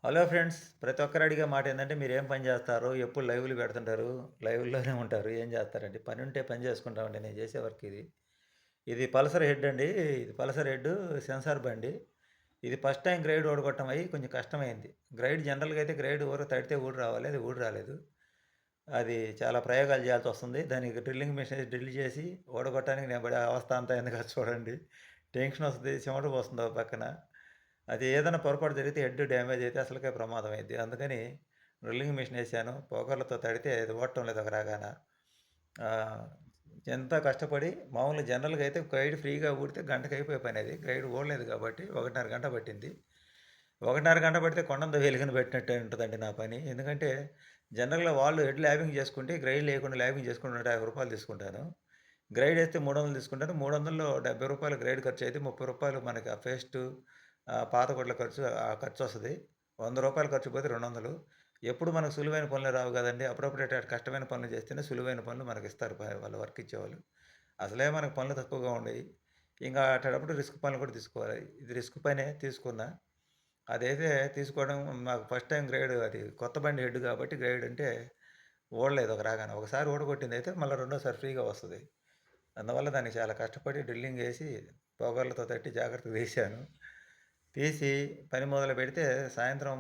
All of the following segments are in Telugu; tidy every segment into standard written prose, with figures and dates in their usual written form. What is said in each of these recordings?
Hello friends! ప్రతి ఒక్కరు అడిగే మాట ఏందంటే మీరేం పని జేస్తారు? ఎప్పుడు లైవ్‌లు పెడుతుంటారు. లైవ్‌ల్లోనే ఉంటారు. ఏం జేస్తారంటే పని ఉంటే పని చేసుకుంటామండి. నేను చేసే వర్క్ ఇది. ఇది పల్సర్ హెడ్ అండి. ఇది పల్సర్ హెడ్ సెన్సార్ బండి. ఇది ఫస్ట్ టైం గ్రైడ్ ఊడగొట్టడం అయ్యి కొంచెం కష్టమైంది. గ్రైడ్ జనరల్‌గా అయితే గ్రైడ్ ఊర తడితే ఊడి రావాలి. అది ఊడి రాలేదు. అది చాలా ప్రయోగాలు చేయాల్సొస్తుంది. దానికి డ్రిల్లింగ్ మెషిన్ డ్రిల్ చేసి ఊడగొట్టడానికి నేను పడే అవస్థ అంతా ఎందుకో చూడండి. టెన్షనొస్తది. చెమట పోస్తుంది ఓ పక్కన. అది ఏదైనా పొరపాటు జరిగితే హెడ్ డ్యామేజ్ అయితే అసలకే ప్రమాదం అయిద్ది. అందుకని డ్రిల్లింగ్ మెషిన్ ఏశాను. పోకర్లతో తడితే అది ఊడటం లేదు ఒక రాగాన. ఆహ్, ఎంతో కష్టపడి మామూలుగా జనరల్‌గా అయితే గైడ్ ఫ్రీగా ఊడితే గంటకి అయిపోయే పనది. గైడ్ ఊడలేదు కాబట్టి 1:30 గంట పట్టింది. 1:30 గంట పడితే కొండంత వెలుగున పెట్టినట్టే ఉంటదండి నా పని. ఎందుకంటే జనరల్‌గా వాళ్ళు హెడ్ ల్యాబింగ్ చేసుకుంటే గ్రైడ్ లేకుండా ల్యాబింగ్ చేసుకుంటే రూ. 150 తీసుకుంటాను. గ్రైడ్ ఏస్తే 300 తీసుకుంటాను. 300లో రూ. 70 గ్రైడ్ ఖర్చయితే రూ. 30 మనకి ఆ పేస్టు, పాత గుడ్ల ఖర్చు ఖర్చొస్తది. రూ. 100 ఖర్చు పోతే 200. ఎప్పుడు మనకు సులువైన పనులు రావు గదండీ! అప్పుడప్పుడు ఇట్లాంటి కష్టమైన పనులు చేస్తేనే సులువైన పనులు మనకిస్తారు వాళ్ళు వర్క్ ఇచ్చేవాళ్ళు. అసలే మనకు పనులు తక్కువగా ఉండేయి. ఇంగా అట్లాటప్పుడు రిస్క్ పనులు కూడా తీసుకోవాలి. ఇది రిస్క్ పనే తీసుకున్నా. అదైతే తీసుకోవడం నాకు ఫస్ట్ టైమ్ గ్రైడ్ అది కొత్త బండి హెడ్ కాబట్టి గ్రైడ్ అంటే ఊడలేదు ఒక రాగాన. ఒకసారి ఊడగొట్టిందయితే మళ్ళా రెండోసారి ఫ్రీగా వస్తది. అందువల్ల దానికి చాలా కష్టపడి డ్రిల్లింగేసి పోగర్లతో తట్టి జాగ్రత్తగా తీశాను. తీసి పని మొదలుపెడితే సాయంత్రం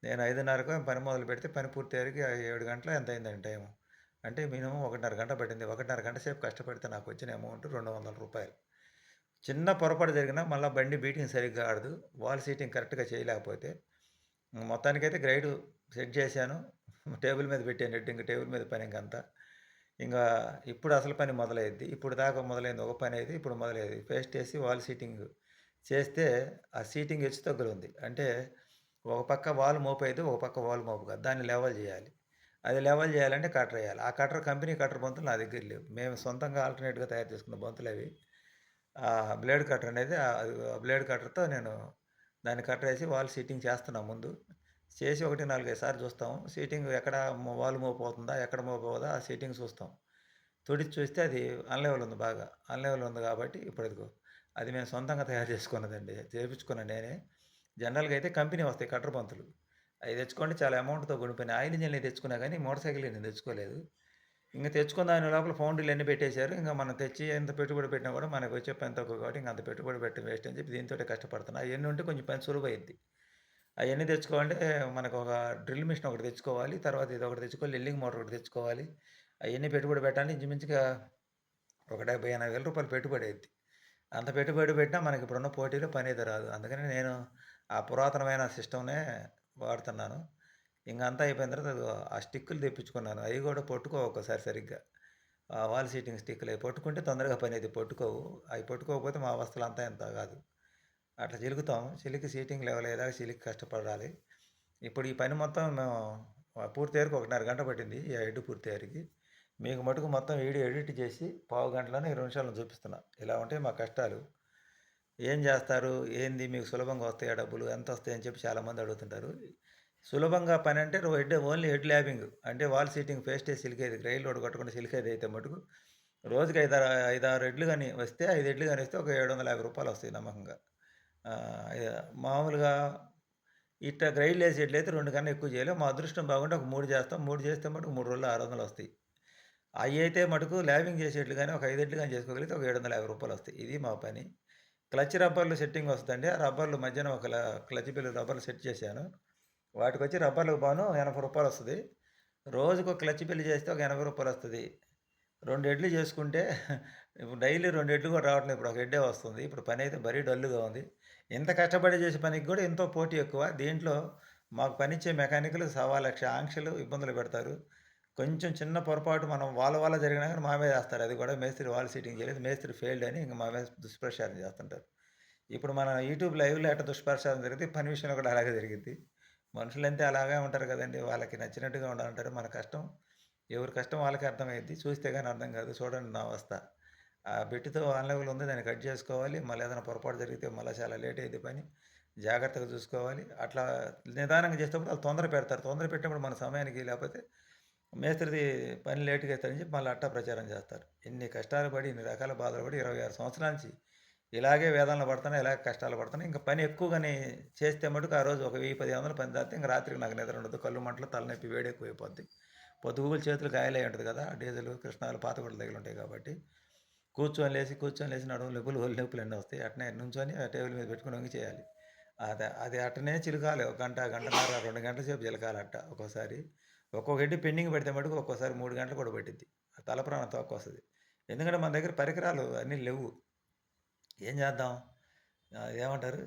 నేను 5:30కు పని మొదలుపెడితే పని పూర్తయ్యేసరికి 7 గంటలో ఎంతో అయిందండి టైము. అంటే మినిమమ్ 1:30 గంట పట్టింది. 1:30 గంట సేపు కష్టపడితే నాకొచ్చిన అమౌంట్ రూ. 200. చిన్న పొరపాటు జరిగినా మళ్ళా బండి బీటింగ్ సరిగ్గా ఆడదు. వాల్ సీటింగ్ కరెక్ట్‌గా చేయలేకపోతే. మొత్తానికైతే గ్రైడు సెట్ చేశాను. టేబుల్ మీద పెట్టాను హెడ్. ఇంక టేబుల్ మీద పని ఇంకంతా. ఇంగా ఇప్పుడు అసలు పని మొదలైద్ది. ఇప్పుడు దాకా మొదలైంది ఒక పనైతే ఇప్పుడు మొదలయ్యేది. పేస్టేసి వాల్ సీటింగ్ చేస్తే ఆ సీటింగ్ హెచ్చుతగ్గులుంది. అంటే ఒక పక్క వాల్ మోపైద్ది. ఒక పక్క వాల్ మోపు కాదు. దాన్ని లెవెల్ జేయాలి. అది లెవెల్ జేయాలంటే కట్టరేయాలి. ఆ కట్టర్ కంపెనీ కట్టర్ బంతులు నా దగ్గర లేవు. మేము సొంతంగా ఆల్టర్‌నేట్‌గా తయారు చేసుకున్న బంతులవి. బ్లేడ్ కట్టర్ అనేది ఆ బ్లేడ్ కట్టర్‌తో నేను దాన్ని కట్టరేసి వాల్ సీటింగ్ చేస్తున్నా ముందు. చేసి ఒకటి 4, 5 సార్లు చూస్తాం. సీటింగ్ ఎక్కడ వాల్ మోపోతుందా? ఎక్కడ మోపోదా? ఆ సీటింగ్ చూస్తాం. తుడిచి చూస్తే అది అన్‌లెవెల్ ఉంది బాగా. అన్‌లెవెల్ ఉంది కాబట్టి ఇప్పుడదిగో అది మేము సొంతంగా తయారు చేసుకున్నదండి. చేపించుకున్నా నేనే. జనరల్‌గా అయితే కంపెనీ వస్తాయి కట్టర్ బంతులు. అయి తెచ్చుకోండి చాలా అమౌంట్‌తో కూడిన ఆయిల్ ఇంజిన్‌లయి తెచ్చుకున్నా గానీ మోటార్ సైకిల్‌యి నేను తెచ్చుకోలేదు. ఇంక తెచ్చుకున్న దాని లోపల ఫౌండరీలన్నీ పెట్టేశారు. ఇంక మనం తెచ్చి ఎంత పెట్టుబడి పెట్టినా కూడా మనకొచ్చే పని తక్కువ కాబట్టి ఇంక అంత పెట్టుబడి పెట్టడం వేస్ట్ అని చెప్పి దీనితోటే కష్టపడుతున్నా. అయన్నీ ఉంటే కొంచెం పని సులువయిద్ది. అయన్నీ తెచ్చుకోవాలంటే మనకొక డ్రిల్ మిషన్ ఒకటి తెచ్చుకోవాలి. తర్వాత ఇదొకటి తెచ్చుకోవాలి. డ్రిల్లింగ్ మోటార్ ఒకటి తెచ్చుకోవాలి. అయన్నీ పెట్టుబడి పెట్టాలి. ఇంచుమించుగా ఒక 70,000, 80,000 రూపాయలు పెట్టుబడి అయిద్ది. అంత పెట్టుబడి పెట్టినా మనకిప్పుడున్న పోటీలో పనైతే రాదు. అందుకని నేను ఆ పురాతనమైన సిస్టమ్‌నే వాడుతున్నాను. ఇంక అంతా అయిపోయిన తర్వాత అదిగో ఆ స్టిక్కులు తెప్పించుకున్నాను. అయి గూడా పట్టుకోవు ఒక్కోసారి సరిగ్గా. వాల్ సీటింగ్ స్టిక్కులు అయి పట్టుకుంటే తొందరగా పనైద్ది. పట్టుకోవు. అయి పట్టుకోకపోతే మా అవస్థలంతా ఇంత కాదు. అట్లా చిలుకుతాం. చిలికి సీటింగ్ లెవెల్ అయ్యేదాకా చిలికి కష్టపడాలి. ఇప్పుడు ఈ పని మొత్తం మేము పూర్తయ్యేవరకు 1:30 గంట పట్టింది. ఈ హెడ్ పూర్తయ్యేవరకి. మీకు మటుకు మొత్తం వీడియో ఎడిట్ చేసి పావు గంటలోనే 20 నిమిషాల్లో చూపిస్తున్నా. ఇలా ఉంటాయి మా కష్టాలు. ఏం జేస్తారు? ఏంది మీకు సులభంగా వస్తాయా డబ్బులు? ఎంతొస్తాయి అని చెప్పి చాలామంది అడుగుతుంటారు. సులభంగా పనంటే ఓన్లీ హెడ్ ల్యాబింగ్. అంటే వాల్ సీటింగ్ పేస్టే సిలికేది. గ్రైల్ లోడ్ కొట్టకుండా సిలికేదైతే మటుకు రోజుకి 5, 6 హెడ్లు గాని వస్తే 5 హెడ్లు గాని వస్తే ఒక రూ. 750 వస్తాయి నమ్మకంగా. మామూలుగా ఇట్టా గ్రైడ్‌లేసేట్లయితే 2 కన్నా ఎక్కువ చేయలేం. మా అదృష్టం బాగుంటే ఒక 3 చేస్తాం. 3 చేస్తే మటుకు 3 రోజుల్లో 600 వస్తాయి. అయ్యయితే మటుకు ల్యాబింగ్ చేసేట్లు గాని ఒక 5 ఎడ్లు గాని చేసుకోగలిగితే ఒక రూ. 750 వస్తాయి. ఇది మా పని. క్లచ్ రబ్బర్లు సెట్టింగ్ వస్తదండి. ఆ రబ్బర్లు మధ్యన ఒక క్లచ్ బిల్లు రబ్బర్లు సెట్ చేశాను. వాటికొచ్చి రబ్బర్లకు బాను రూ. 80 వస్తది. రోజుకో క్లచ్ బిల్ చేస్తే ఒక రూ. 80 వస్తది. 2 ఎడ్లు చేసుకుంటే ఇప్పుడు డైలీ 2 ఎడ్లు కూడా రావట్లేదు. ఇప్పుడు ఒక ఎడ్డే వస్తుంది. ఇప్పుడు పనైతే మరీ డల్లుగా ఉంది. ఇంత కష్టపడి చేసే పనికి కూడా ఎంతో పోటీ ఎక్కువ. దీంట్లో మాకు పనిచ్చే మెకానిక్‌లు సవాలక్ష ఆంక్షలు, ఇబ్బందులు పెడతారు. కొంచెం చిన్న పొరపాటు మనం వాళ్ళ వల్ల జరిగినా గాని మా మీద ఏస్తారు. అది కూడా మేస్త్రి వాల్ సీటింగ్ చేయలేదు. మేస్త్రి ఫెయిల్డ్ అని ఇంక మా మీద దుష్ప్రచారం చేస్తుంటారు. ఇప్పుడు మన యూట్యూబ్ లైవ్‌లో ఎట్ట దుష్ప్రచారం జరిగిద్ది, పని విషయంలో కూడా అలాగే జరిగిద్ది. మనుషులంతే అలాగే ఉంటారు కదండీ! వాళ్ళకి నచ్చినట్టుగా ఉండాలంటారు. మన కష్టం ఎవరి కష్టం వాళ్ళకే అర్థమైద్ది. చూస్తే గాని అర్థం కాదు. చూడండి నా అవస్థ. ఆ బెట్‌తో ఆన్ లెవెల్ ఉంది. దాన్ని కట్ చేసుకోవాలి. మళ్ళీ ఏదైనా పొరపాటు జరిగితే మళ్ళా చాలా లేట్ అయిద్ది పని. జాగ్రత్తగా చూసుకోవాలి. అట్లా నిదానంగా చేసేటప్పుడు ఆళ్ళు తొందర పెడతారు. తొందర పెట్టినప్పుడు మన సమయానికి లేకపోతే మేస్త్రిది పని లేట్‌గా అయితదని చెప్పి మళ్ళీ అట్టా ప్రచారం చేస్తారు. ఇన్ని కష్టాలు పడి, ఇన్ని రకాల బాధలు పడి 26 సంవత్సరాల నుంచి ఇలాగే వేదనలు పడుతున్నాయి, ఇలాగే కష్టాలు పడుతున్నాయి. ఇంక పని ఎక్కువగాని చేస్తే మటుకు ఆ రోజు ఒక 1000, 1500 పని చేస్తే ఇంక రాత్రికి నాకు నిద్ర ఉండదు. కళ్ళు మంటలు, తలనొప్పి, వేడి ఎక్కువైపోద్ది. పొద్దుగూకులు చేతులు కాయలై ఉంటది కదా! డీజిలు, కృష్ణాలు, పాతగుడ్డలు తగిలుంటాయి కాబట్టి. కూర్చొని లేసి నడుము నొప్పులు, ఒళ్ళు నొప్పులన్నీ వస్తాయి. అట్నే నుంచొని ఆ టేబుల్ మీద పెట్టుకొని వంగి చేయాలి. అది అట్టనే చిలకాలి. ఒక గంట, గంటన్నర, 2 గంటల సేపు చిలకాలి అట్ట ఒక్కోసారి. ఒక్కొక్క హెడ్ పెండింగ్ పెడితే మటుకు ఒక్కోసారి 3 గంటలు కూడా పట్టిద్ది. తల ప్రాణం తోక్కొస్తది. ఎందుకంటే మన దగ్గర పరికరాలు అన్నీ లెవ్వు. ఏం చేద్దాం? ఏమంటారు?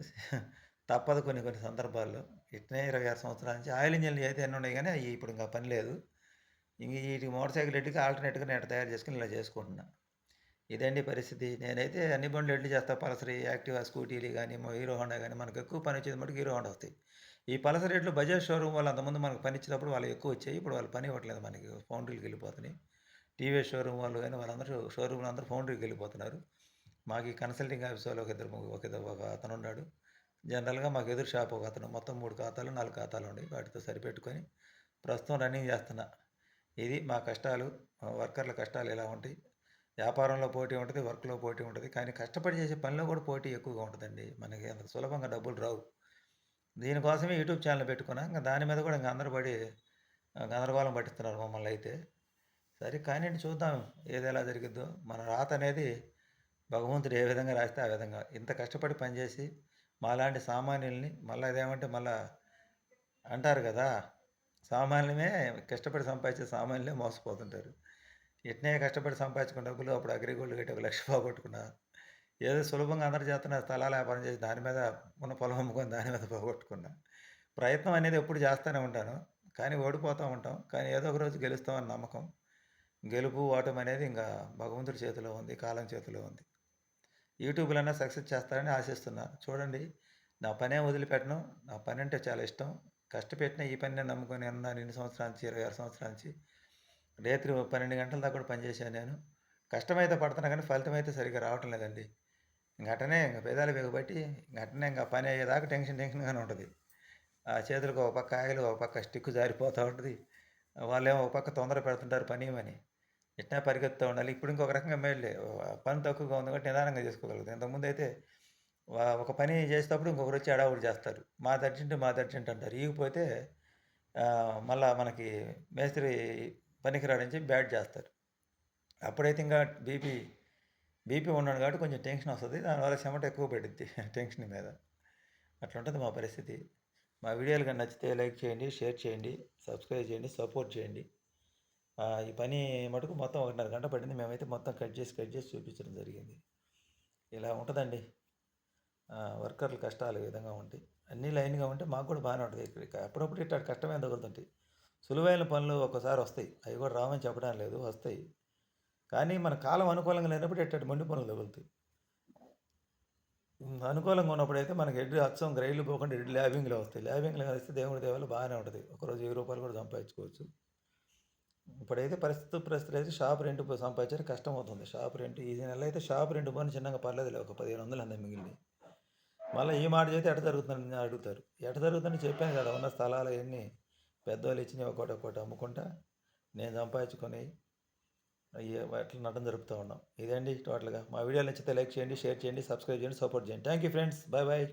తప్పదు కొన్ని కొన్ని సందర్భాల్లో. ఇట్నే 26 సంవత్సరాల నుంచి ఆయిల్ ఇంజిన్‌లు అయితే అన్నీ ఉన్నాయి గానీ, అయి ఇప్పుడు ఇంకా పని లేదు. ఇంక ఈటికి మోటార్ సైకిల్ ఎడ్డుకి ఆల్టర్‌నేట్‌గా నేను తయారు చేసుకొని ఇలా చేసుకుంటున్నా. ఇదండి పరిస్థితి. నేనైతే అన్ని బండ్లు ఎడ్లు చేస్తా. పల్సర్, యాక్టివా, స్కూటీలు గానీ, హీరో హోండా గానీ, మనకు ఎక్కువ పని వచ్చేది మటుకు హీరో హోండా వస్తాయి. ఈ పల్సర్ ఎడ్లు బజాజ్ షోరూమ్ వాళ్ళు అంతకుముందు మనకు పని ఇచ్చినప్పుడు వాళ్ళు ఎక్కువ వచ్చాయి. ఇప్పుడు వాళ్ళు పని ఇవ్వట్లేదు మనకి. ఫౌండరీలకి వెళ్ళిపోతున్నాయి. టీవీఎస్ షోరూమ్ వాళ్ళు గానీ వాళ్ళందరూ షోరూమ్‌లో అందరూ ఫౌండరీకి వెళ్ళిపోతున్నారు. మాకు ఈ కన్సల్టింగ్ ఆఫీస్ వాళ్ళు ఒక అతను ఉన్నాడు. జనరల్‌గా మాకు ఎదురు షాప్ ఒక అతను. మొత్తం 3 ఖాతాలు, 4 ఖాతాలు ఉన్నాయి. వాటితో సరిపెట్టుకొని ప్రస్తుతం రన్నింగ్ చేస్తున్నా. ఇది మా కష్టాలు. వర్కర్ల కష్టాలు ఇలా ఉంటాయి. వ్యాపారంలో పోటీ ఉంటది. వర్క్‌లో పోటీ ఉంటది. కానీ కష్టపడి చేసే పనిలో కూడా పోటీ ఎక్కువగా ఉంటదండి. మనకి అంత సులభంగా డబ్బులు రావు. దీనికోసమే యూట్యూబ్ ఛానెల్ పెట్టుకున్నా. ఇంక దాని మీద కూడా ఇంక అందరూ పడి గందరగోళం పట్టిస్తున్నారు మమ్మల్నయితే. సరే కానియండి చూద్దాం ఏదెలా జరిగిద్దో. మన రాత అనేది భగవంతుడు ఏ విధంగా రాస్తే ఆ విధంగా. ఇంత కష్టపడి పనిచేసి మాలాంటి సామాన్యుల్ని మళ్ళా ఇదేమంటే మళ్ళా అంటారు కదా! సామాన్యులమే కష్టపడి సంపాదించే సామాన్యులే మోసపోతుంటారు. ఇట్నే కష్టపడి సంపాదించుకున్న డబ్బులు అప్పుడు అగ్రిగోల్డ్ కట్టి 1,00,000 పోగొట్టుకున్నా. ఏదో సులభంగా అందరూ చేస్తున్న స్థలాల వ్యాపారం చేసి దాని మీద ఉన్న పొలం అమ్ముకొని దాని మీద పోగొట్టుకున్నా. ప్రయత్నం అనేది ఎప్పుడు చేస్తూనే ఉంటాను. కానీ ఓడిపోతూ ఉంటాం. కానీ ఏదో ఒక రోజు గెలుస్తామని నమ్మకం. గెలుపు, ఓటమి అనేది ఇంక భగవంతుడి చేతిలో ఉంది. కాలం చేతిలో ఉంది. యూట్యూబ్‌లన్నా సక్సెస్ చేస్తారని ఆశిస్తున్నా. చూడండి నా పనేం వదిలిపెట్టను. నా పనంటే చాలా ఇష్టం. కష్టపెట్టిన ఈ పనినే నమ్ముకొని ఉన్నాను ఇన్ని సంవత్సరాల నుంచి, 26 సంవత్సరాల నుంచి. రాత్రి 12 గంటల దాకా కూడా పనిచేశాను నేను. కష్టమైతే పడుతున్నా కానీ ఫలితం అయితే సరిగ్గా రావటం లేదండి. ఇంక అట్టనే ఇంక పెదాలు బిగబట్టి ఇంక అట్టనే ఇంక పని అయ్యేదాకా టెన్షన్‌గానే ఉంటది. చేతులకు ఒక పక్క ఆయిలు, ఒక పక్క స్టిక్ జారిపోతా ఉంటది. వాళ్ళేమో ఒక పక్క తొందర పెడుతుంటారు పనీయమని. ఇట్నే పరిగెత్తుతా ఉండాలి. ఇప్పుడు ఇంకొక రకంగా మేలులే. పని తక్కువగా ఉంది కాబట్టి నిదానంగా చేసుకోగలుగుతాం. ఇంతకుముందైతే ఒక పని చేసేటప్పుడు ఇంకొకరొచ్చి హడావుడి చేస్తారు. మాది అర్జెంట్ అంటారు. ఈగిపోతే మళ్ళా మనకి మేస్త్రి పనికిరాడని చెప్పి బ్యాడ్ చేస్తారు. అప్పుడైతే ఇంకా బీపీ ఉన్నాను కాబట్టి కొంచెం టెన్షన్ వస్తది. దానివల్ల చెమట ఎక్కువ పడిద్ది టెన్షన్ మీద. అట్లుంటది మా పరిస్థితి. మా వీడియోలు గాని నచ్చితే లైక్ చేయండి, షేర్ చేయండి, సబ్స్క్రైబ్ చేయండి, సపోర్ట్ చేయండి. ఈ పని మటుకు మొత్తం 1:30 గంట పట్టింది. మేమైతే మొత్తం కట్ చేసి చూపించడం జరిగింది. ఇలా ఉంటదండి. వర్కర్ల కష్టాలు ఈ విధంగా ఉంటాయి. అన్నీ లైన్‌గా ఉంటే మాకు కూడా బాగానే ఉంటది. అప్పుడప్పుడు ఇట్టాంటి కష్టమే తగులుతుంటాయి. సులువైన పనులు ఒక్కోసారి వస్తాయి. అవి కూడా రావని చెప్పడం లేదు. వస్తాయి. కానీ మన కాలం అనుకూలంగా లేనప్పుడు ఇట్టాంటి మొండి పనులు తగులుతాయి. అనుకూలంగా ఉన్నప్పుడైతే మనకి హెడ్ అచ్చం గ్రైడ్లు పోకుండా హెడ్ ల్యాబింగ్‌లో వస్తాయి. ల్యాబింగ్‌లో వస్తే దేవుడి దయ వల్ల బాగానే ఉంటది. ఒకరోజు రూ. 1000 కూడా సంపాదించుకోవచ్చు. ఇప్పుడైతే పరిస్థితులైతే షాప్ రెంట్ సంపాదించడం కష్టమవుతుంది. షాప్ రెంట్ ఈ నెల అయితే షాప్ రెంట్ పోనీ చిన్నగా పర్లేదులే ఒక 1500 అంతే మిగిలినయి. మళ్ళీ ఈ మాట చెబితే ఎట్ట జరుగుతుందని అడుగుతారు. ఎట్ట జరుగుతుందని చెప్పాను కదా! ఉన్న స్థలాలు అయన్నీ పెద్దోళ్ళు ఇచ్చినవి ఒక్కోటి అమ్ముకుంటా నేను సంపాదించుకొని అట్లా నడడం జరుపుతూ ఉన్నాం. ఇదండి టోటల్‌గా. మా వీడియోలు నచ్చితే లైక్ చేయండి, షేర్ చేయండి, సబ్స్క్రైబ్ చేయండి, సపోర్ట్ చేయండి. Thank you friends. Bye bye.